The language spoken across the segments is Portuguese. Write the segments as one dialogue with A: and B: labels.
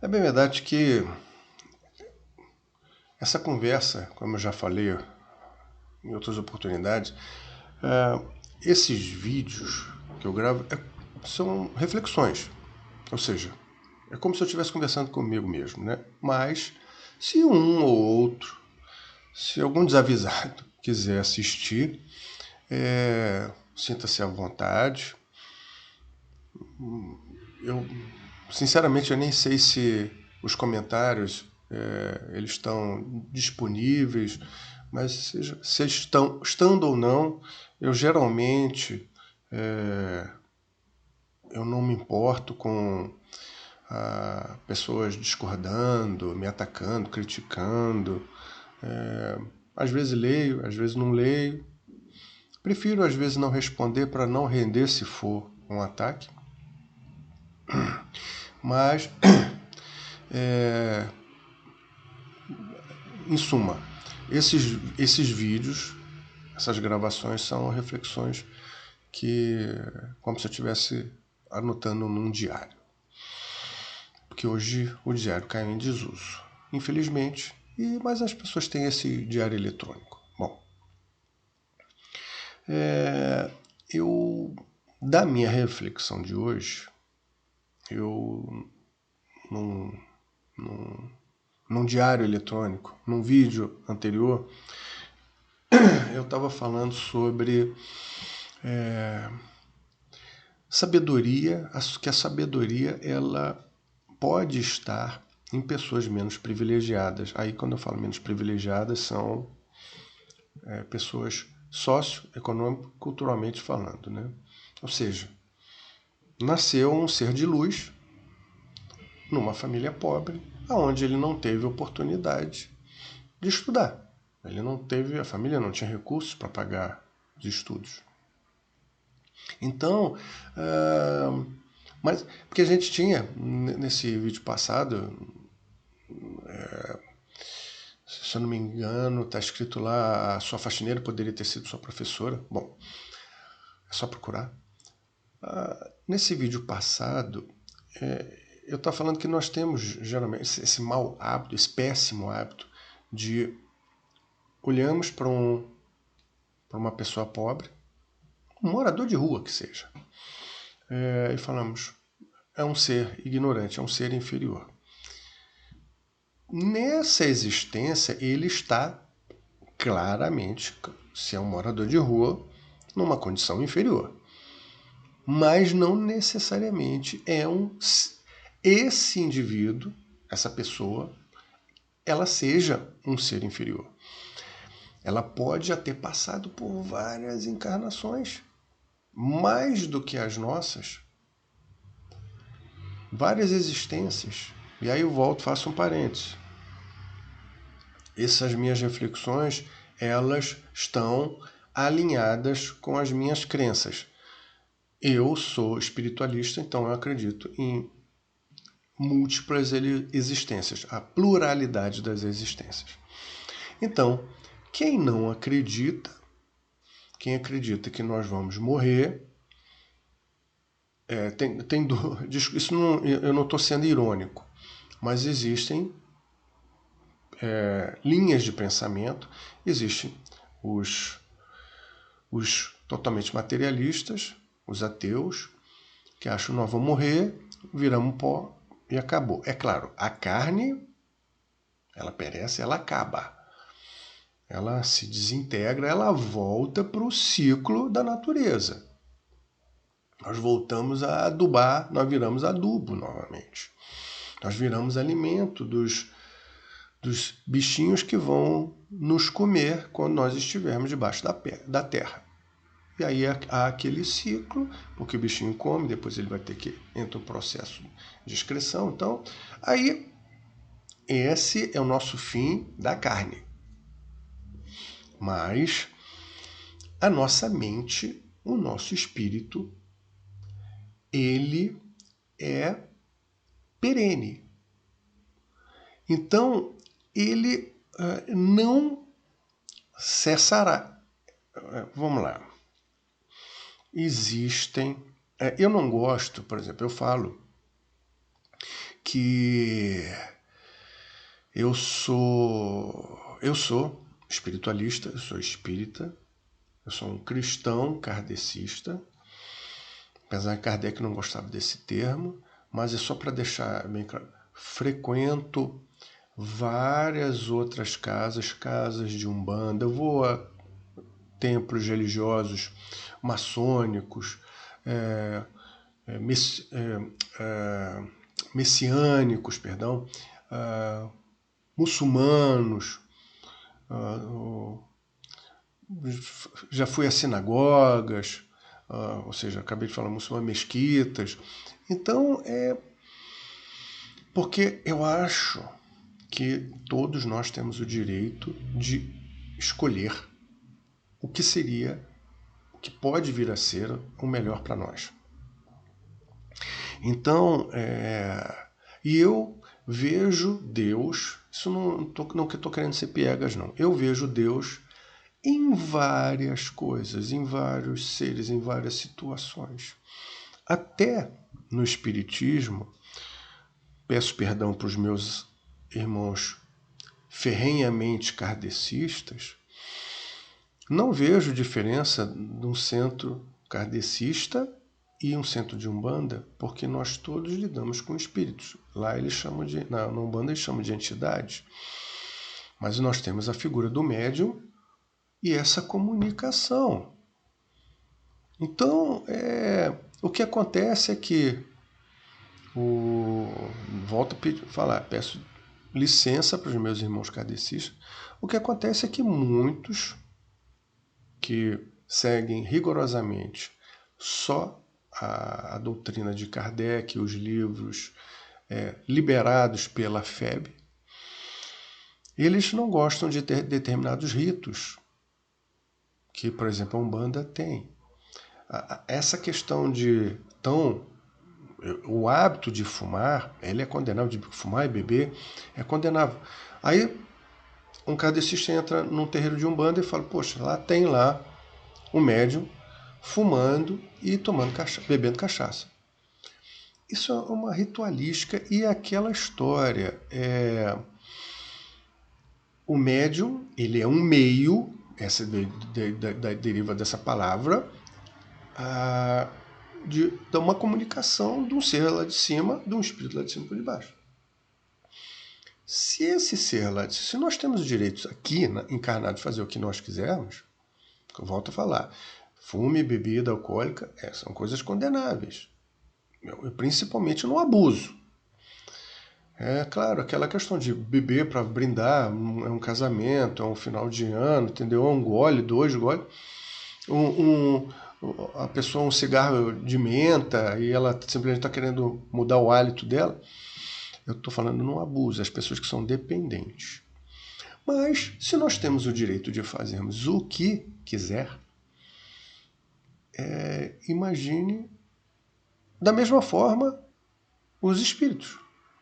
A: É bem verdade que essa conversa, como eu já falei em outras oportunidades, esses vídeos que eu gravo são reflexões. Ou seja, é como se eu estivesse conversando comigo mesmo, né? Mas se um ou outro, se algum desavisado quiser assistir, sinta-se à vontade. Eu, sinceramente, eu nem sei se os comentários eles estão disponíveis, mas se estando ou não, eu geralmente eu não me importo com pessoas discordando, me atacando, criticando. Às vezes leio, às vezes não leio. Prefiro às vezes não responder para não render se for um ataque. Mas, em suma, esses vídeos, essas gravações são reflexões que, como se eu estivesse anotando num diário. Porque hoje o diário caiu em desuso, infelizmente, mas as pessoas têm esse diário eletrônico. Bom, eu, da minha reflexão de hoje, eu, num diário eletrônico, num vídeo anterior, eu estava falando sobre sabedoria, que a sabedoria ela pode estar em pessoas menos privilegiadas. Aí, quando eu falo menos privilegiadas, são pessoas socioeconômico, culturalmente falando, né? Ou seja, nasceu um ser de luz numa família pobre, aonde ele não teve oportunidade de estudar. Ele não teve, a família não tinha recursos para pagar os estudos. Então, mas porque a gente tinha nesse vídeo passado, se eu não me engano, está escrito lá, a sua faxineira poderia ter sido sua professora. Bom, é só procurar. Nesse vídeo passado, eu estava falando que nós temos geralmente esse mau hábito, esse péssimo hábito de olhamos para uma pessoa pobre, um morador de rua que seja, e falamos, é um ser ignorante, é um ser inferior. Nessa existência, ele está claramente, se é um morador de rua, numa condição inferior. Mas não necessariamente esse indivíduo, essa pessoa, ela seja um ser inferior. Ela pode já ter passado por várias encarnações, mais do que as nossas, várias existências. E aí eu volto, faço um parênteses. Essas minhas reflexões, elas estão alinhadas com as minhas crenças. Eu sou espiritualista, então eu acredito em múltiplas existências, a pluralidade das existências. Então, quem não acredita, quem acredita que nós vamos morrer, isso não, eu não estou sendo irônico, mas existem linhas de pensamento, existem os totalmente materialistas, os ateus, que acham que nós vamos morrer, viramos pó e acabou. É claro, a carne, ela perece, ela acaba. Ela se desintegra, ela volta para o ciclo da natureza. Nós voltamos a adubar, nós viramos adubo novamente. Nós viramos alimento dos bichinhos que vão nos comer quando nós estivermos debaixo da terra. E aí há aquele ciclo, porque o bichinho come, depois ele vai ter que entrar um processo de excreção. Então, aí esse é o nosso fim da carne. Mas a nossa mente, o nosso espírito, ele é perene. Então, ele não cessará. Vamos lá. Existem. Eu não gosto, por exemplo, eu falo que eu sou espiritualista, eu sou espírita, eu sou um cristão kardecista, apesar que Kardec não gostava desse termo, mas é só para deixar bem claro. Frequento várias outras casas de umbanda, eu vou a templos religiosos maçônicos, messiânicos, perdão, muçulmanos, já fui a sinagogas, ou seja, acabei de falar muçulmanos, mesquitas. Então, porque eu acho que todos nós temos o direito de escolher o que seria, o que pode vir a ser o melhor para nós. Então, e eu vejo Deus, isso não que estou querendo ser piegas, não. Eu vejo Deus em várias coisas, em vários seres, em várias situações. Até no Espiritismo, peço perdão para os meus irmãos ferrenhamente kardecistas, não vejo diferença de um centro kardecista e um centro de Umbanda, porque nós todos lidamos com espíritos. Lá eles chamam na Umbanda eles chamam de entidades. Mas nós temos a figura do médium e essa comunicação. Então, o que acontece é que volto a falar, peço licença para os meus irmãos kardecistas. O que acontece é que muitos que seguem rigorosamente só a doutrina de Kardec, os livros liberados pela FEB, eles não gostam de ter determinados ritos que, por exemplo, a Umbanda tem. Essa questão o hábito de fumar, ele é condenável, de fumar e beber é condenável. Aí um kardecista entra num terreiro de Umbanda e fala, poxa, lá tem um médium fumando e bebendo cachaça. Isso é uma ritualística e aquela história. O médium, ele é um meio, essa deriva dessa palavra, de uma comunicação de um ser lá de cima, de um espírito lá de cima por debaixo. Se esse ser lá de cima, se nós temos os direitos aqui, encarnados, de fazer o que nós quisermos, eu volto a falar, fume, bebida alcoólica, são coisas condenáveis. Principalmente no abuso. Claro, aquela questão de beber para brindar, é um casamento, é um final de ano, entendeu? Um gole, 2 goles. A pessoa, um cigarro de menta e ela simplesmente está querendo mudar o hálito dela. Eu estou falando no abuso, as pessoas que são dependentes. Mas, se nós temos o direito de fazermos o que quiser, imagine, da mesma forma, os espíritos.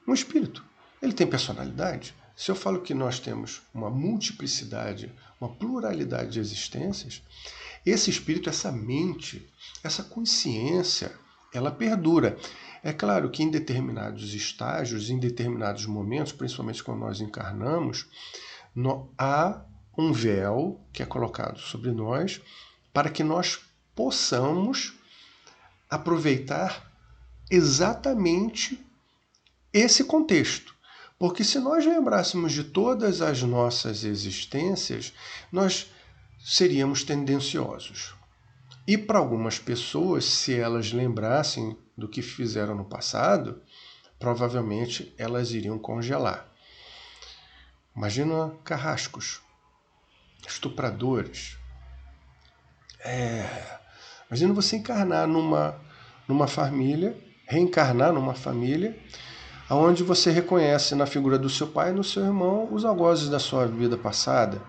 A: Um espírito, ele tem personalidade? Se eu falo que nós temos uma multiplicidade, uma pluralidade de existências, esse espírito, essa mente, essa consciência, ela perdura. É claro que em determinados estágios, em determinados momentos, principalmente quando nós encarnamos, há um véu que é colocado sobre nós para que nós possamos aproveitar exatamente esse contexto. Porque se nós lembrássemos de todas as nossas existências, nós seríamos tendenciosos. E para algumas pessoas, se elas lembrassem do que fizeram no passado, provavelmente elas iriam congelar. Imagina carrascos, estupradores. Imagina você encarnar numa família, reencarnar numa família, onde você reconhece na figura do seu pai e no seu irmão os algozes da sua vida passada.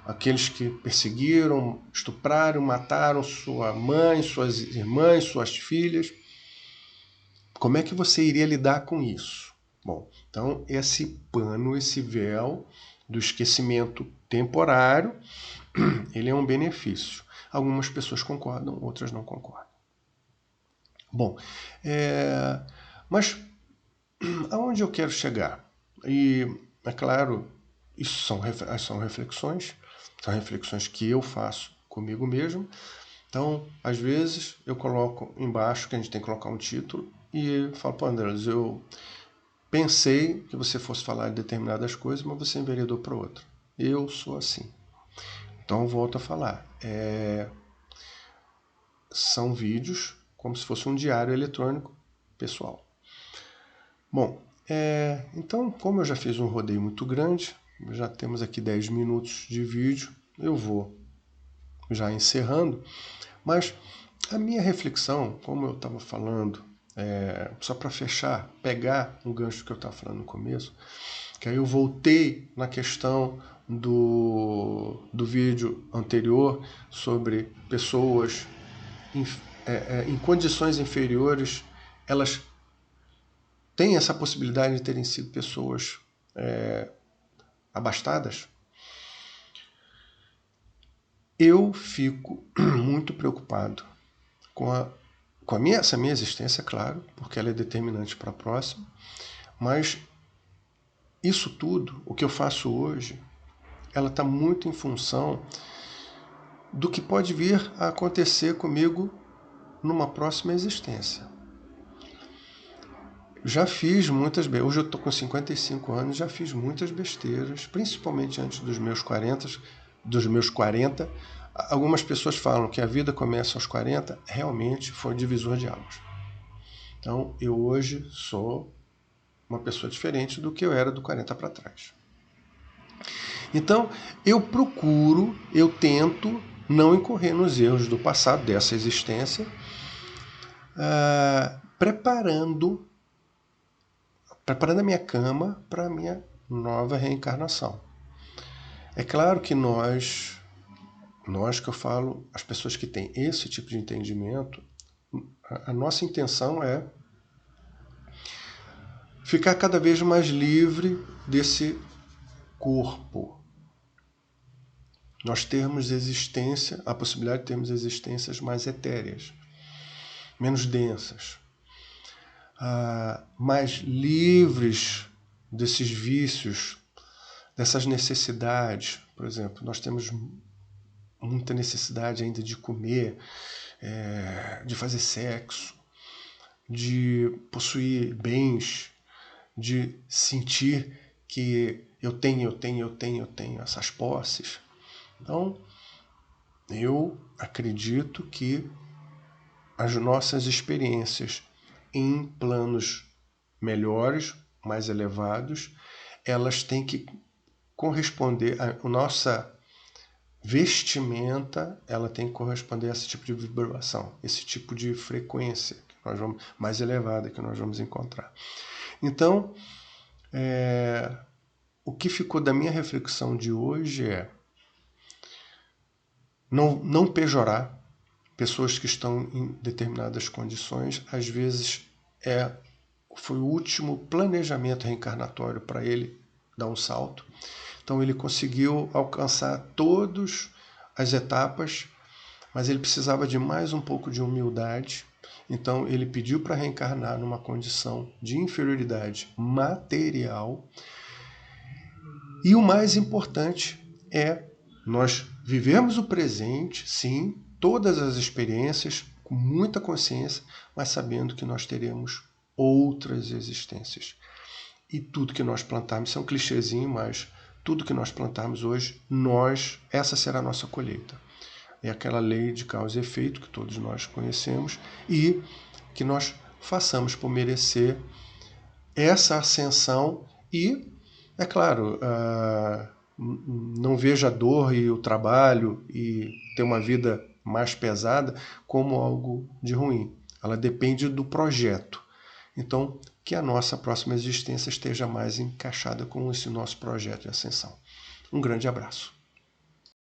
A: Aqueles que perseguiram, estupraram, mataram sua mãe, suas irmãs, suas filhas. Como é que você iria lidar com isso? Bom, então esse pano, esse véu do esquecimento temporário, ele é um benefício. Algumas pessoas concordam, outras não concordam. Bom, mas aonde eu quero chegar? E, é claro, isso são reflexões que eu faço comigo mesmo. Então, às vezes, eu coloco embaixo, que a gente tem que colocar um título, e falo, pô, Andrés, eu pensei que você fosse falar de determinadas coisas, mas você enveredou para outra. Eu sou assim. Então, volto a falar. São vídeos como se fosse um diário eletrônico pessoal. Bom, então, como eu já fiz um rodeio muito grande, já temos aqui 10 minutos de vídeo, eu vou já encerrando, mas a minha reflexão, como eu estava falando, só para fechar, pegar um gancho que eu estava falando no começo, que aí eu voltei na questão do vídeo anterior sobre pessoas em condições inferiores, elas têm essa possibilidade de terem sido pessoas abastadas. Eu fico muito preocupado com essa minha existência, claro, porque ela é determinante para a próxima, mas isso tudo, o que eu faço hoje, ela está muito em função do que pode vir a acontecer comigo numa próxima existência. Já fiz muitas besteiras, hoje eu estou com 55 anos, já fiz muitas besteiras, principalmente antes dos meus 40. Algumas pessoas falam que a vida começa aos 40, realmente foi um divisor de águas. Então, eu hoje sou uma pessoa diferente do que eu era do 40 para trás. Então, eu tento não incorrer nos erros do passado, dessa existência, preparando a minha cama para a minha nova reencarnação. É claro que nós que eu falo, as pessoas que têm esse tipo de entendimento, a nossa intenção é ficar cada vez mais livre desse corpo. Nós termos a possibilidade de termos existências mais etéreas, menos densas, mais livres desses vícios, dessas necessidades. Por exemplo, nós temos muita necessidade ainda de comer, de fazer sexo, de possuir bens, de sentir que eu tenho essas posses. Então, eu acredito que as nossas experiências em planos melhores, mais elevados, elas têm que corresponder, a nossa vestimenta, ela tem que corresponder a esse tipo de vibração, esse tipo de frequência que nós vamos, mais elevada que nós vamos encontrar. Então, o que ficou da minha reflexão de hoje é não pejorar pessoas que estão em determinadas condições. Às vezes foi o último planejamento reencarnatório para ele dar um salto. Então ele conseguiu alcançar todas as etapas, mas ele precisava de mais um pouco de humildade. Então ele pediu para reencarnar numa condição de inferioridade material. E o mais importante é nós vivermos o presente, sim, todas as experiências, com muita consciência, mas sabendo que nós teremos outras existências. E tudo que nós plantarmos, isso é um clichêzinho, mas tudo que nós plantarmos hoje, essa será a nossa colheita. É aquela lei de causa e efeito que todos nós conhecemos e que nós façamos por merecer essa ascensão e, é claro, não veja a dor e o trabalho e ter uma vida mais pesada como algo de ruim. Ela depende do projeto. Então, que a nossa próxima existência esteja mais encaixada com esse nosso projeto de ascensão. Um grande abraço.